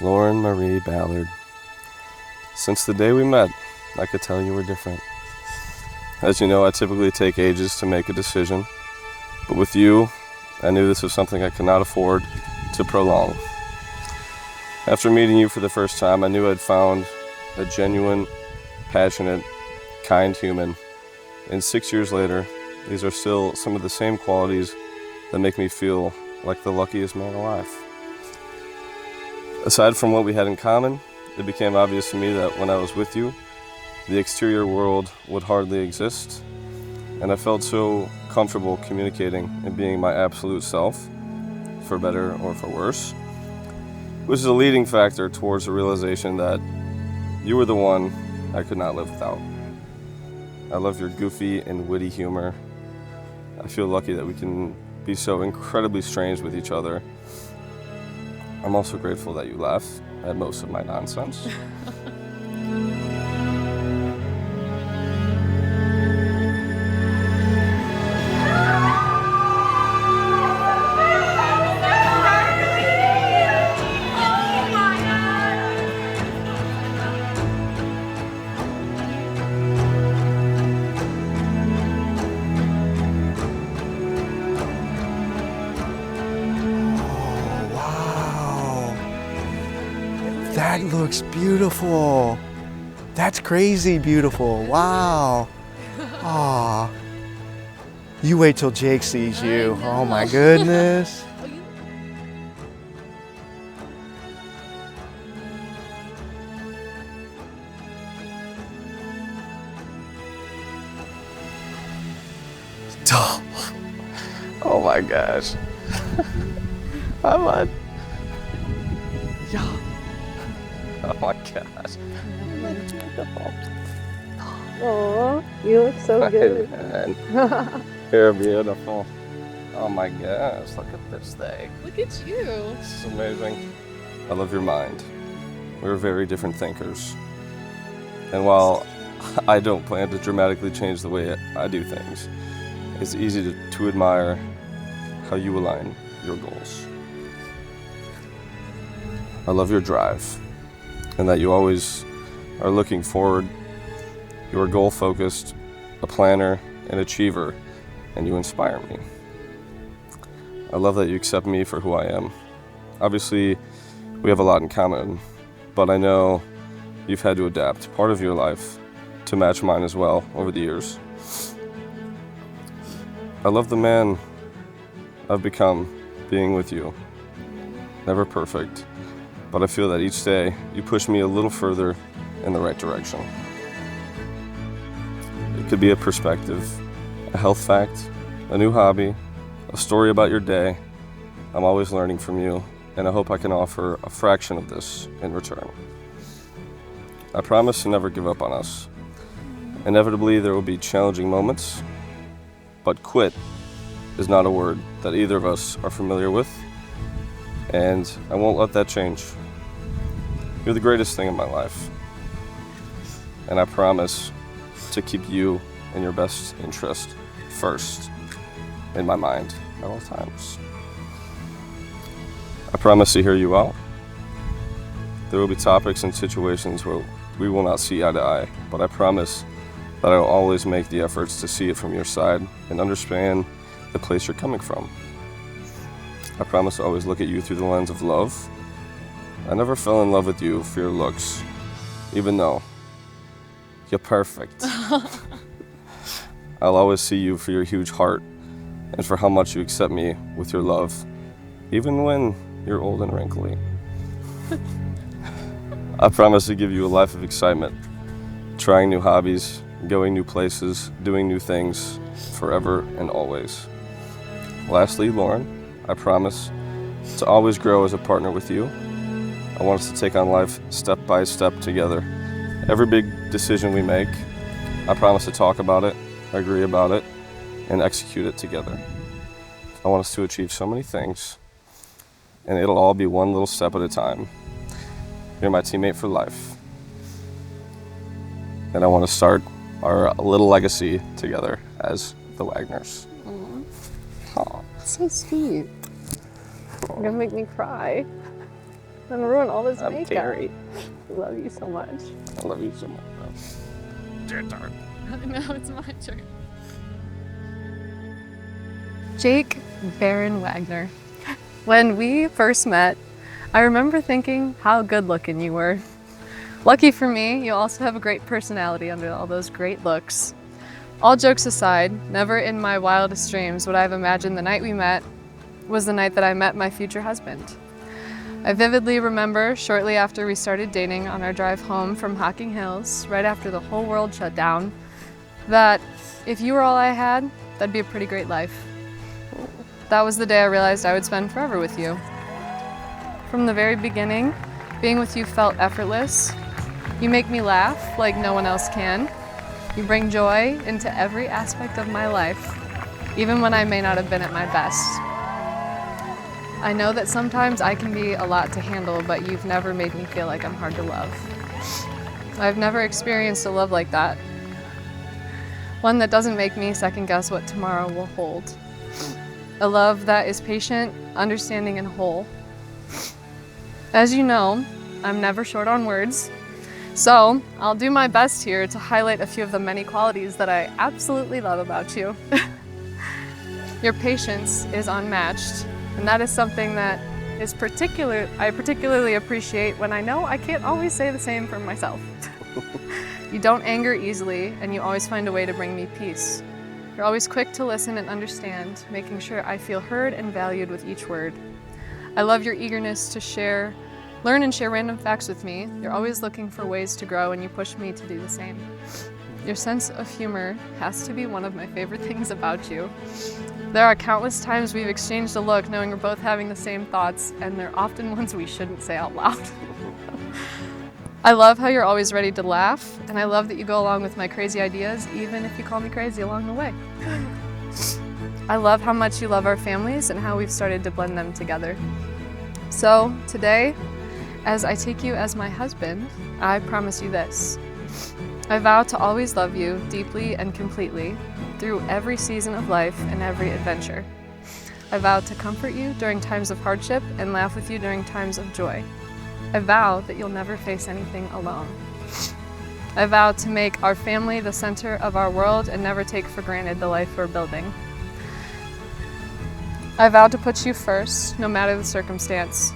Lauren Marie Ballard. Since the day we met, I could tell you were different. As you know, I typically take ages to make a decision, but with you, I knew this was something I could not afford to prolong. After meeting you for the first time, I knew I'd found a genuine, passionate, kind human. And 6 years later, these are still some of the same qualities that make me feel like the luckiest man alive. Aside from what we had in common, it became obvious to me that when I was with you, the exterior world would hardly exist, and I felt so comfortable communicating and being my absolute self, for better or for worse, which is a leading factor towards the realization that you were the one I could not live without. I love your goofy and witty humor. I feel lucky that we can be so incredibly strange with each other. I'm also grateful that you laugh at most of my nonsense. That looks beautiful. That's crazy beautiful. Wow. Aw. You wait till Jake sees you. Oh my goodness. Oh my gosh. I'm on. Yeah. Oh my gosh. Oh, you look so good. You're beautiful. Oh my gosh, look at this thing. Look at you. This is amazing. I love your mind. We're very different thinkers. And while I don't plan to dramatically change the way I do things, it's easy to admire how you align your goals. I love your drive, and that you always are looking forward. You are goal-focused, a planner, an achiever, and you inspire me. I love that you accept me for who I am. Obviously, we have a lot in common, but I know you've had to adapt part of your life to match mine as well over the years. I love the man I've become being with you. Never perfect, but I feel that each day you push me a little further in the right direction. It could be a perspective, a health fact, a new hobby, a story about your day. I'm always learning from you, and I hope I can offer a fraction of this in return. I promise to never give up on us. Inevitably, there will be challenging moments, but quit is not a word that either of us are familiar with, and I won't let that change. You're the greatest thing in my life, and I promise to keep you and your best interest first in my mind at all times. I promise to hear you out. There will be topics and situations where we will not see eye to eye, but I promise that I will always make the efforts to see it from your side and understand the place you're coming from. I promise to always look at you through the lens of love. I never fell in love with you for your looks, even though you're perfect. I'll always see you for your huge heart and for how much you accept me with your love, even when you're old and wrinkly. I promise to give you a life of excitement, trying new hobbies, going new places, doing new things, forever and always. Lastly, Lauren, I promise to always grow as a partner with you. I want us to take on life step by step together. Every big decision we make, I promise to talk about it, agree about it, and execute it together. I want us to achieve so many things, and it'll all be one little step at a time. You're my teammate for life. And I want to start our little legacy together as the Wagners. Aww. 哦 So sweet. You're gonna make me cry. 哦，谢谢。Oh. 谢谢。 Oh. And ruin all this I'm makeup. Terry. Love you so much. I love you so much, bro. Now it's my turn. Jake Baron Wagner. When we first met, I remember thinking how good looking you were. Lucky for me, you also have a great personality under all those great looks. All jokes aside, never in my wildest dreams would I have imagined the night we met was the night that I met my future husband. I vividly remember shortly after we started dating on our drive home from Hocking Hills, right after the whole world shut down, that if you were all I had, that'd be a pretty great life. That was the day I realized I would spend forever with you. From the very beginning, being with you felt effortless. You make me laugh like no one else can. You bring joy into every aspect of my life, even when I may not have been at my best. I know that sometimes I can be a lot to handle, but you've never made me feel like I'm hard to love. I've never experienced a love like that. One that doesn't make me second guess what tomorrow will hold. A love that is patient, understanding, and whole. As you know, I'm never short on words, so I'll do my best here to highlight a few of the many qualities that I absolutely love about you. Your patience is unmatched, and that is something that I particularly appreciate when I know I can't always say the same for myself. You don't anger easily, and you always find a way to bring me peace. You're always quick to listen and understand, making sure I feel heard and valued with each word. I love your eagerness to learn and share random facts with me. You're always looking for ways to grow, and you push me to do the same. Your sense of humor has to be one of my favorite things about you. There are countless times we've exchanged a look knowing we're both having the same thoughts, and they're often ones we shouldn't say out loud. I love how you're always ready to laugh, and I love that you go along with my crazy ideas, even if you call me crazy along the way. I love how much you love our families and how we've started to blend them together. So today, as I take you as my husband, I promise you this. I vow to always love you deeply and completely through every season of life and every adventure. I vow to comfort you during times of hardship and laugh with you during times of joy. I vow that you'll never face anything alone. I vow to make our family the center of our world and never take for granted the life we're building. I vow to put you first, no matter the circumstance.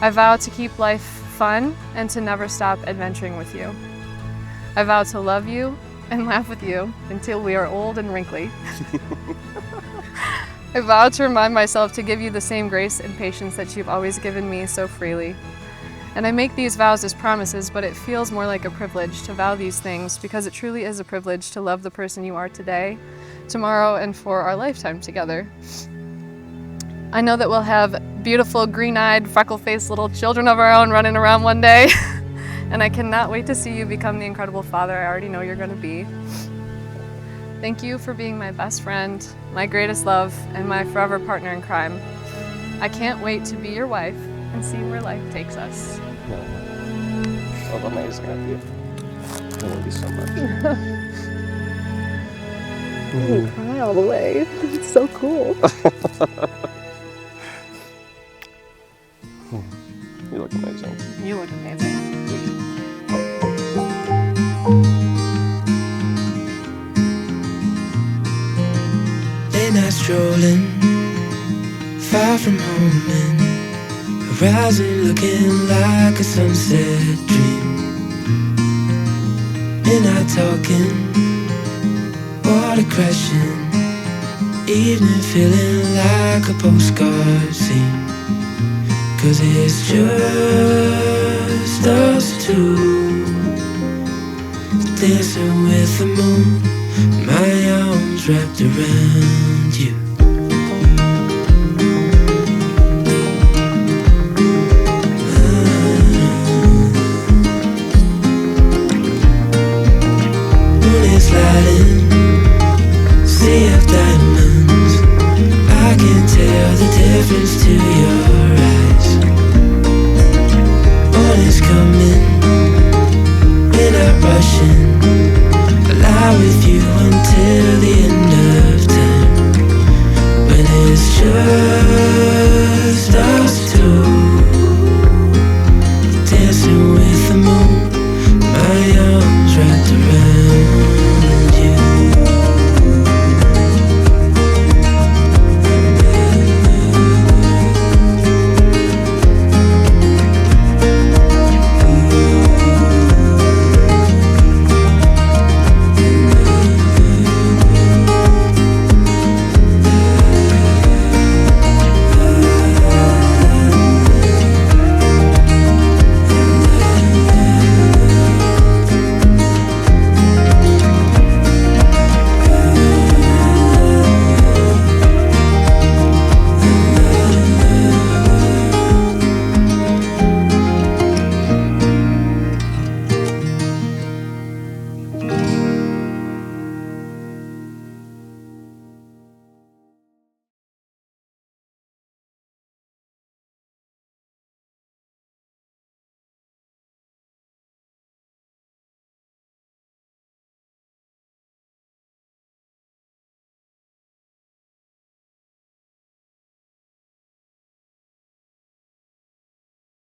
I vow to keep life fun and to never stop adventuring with you. I vow to love you and laugh with you until we are old and wrinkly. I vow to remind myself to give you the same grace and patience that you've always given me so freely. And I make these vows as promises, but it feels more like a privilege to vow these things because it truly is a privilege to love the person you are today, tomorrow, and for our lifetime together. I know that we'll have beautiful, green-eyed, freckle-faced little children of our own running around one day. And I cannot wait to see you become the incredible father I already know you're going to be. Thank you for being my best friend, my greatest love, and my forever partner in crime. I can't wait to be your wife and see where life takes us. So amazing of you. I love you so much. You cry all the way. It's so cool. You look amazing. You look amazing. Late night strolling, far from home and horizon looking like a sunset dream. Midnight talking, water crashing, evening feeling like a postcard scene. 'Cause it's just us two, dancing with the moon, my arms wrapped around you.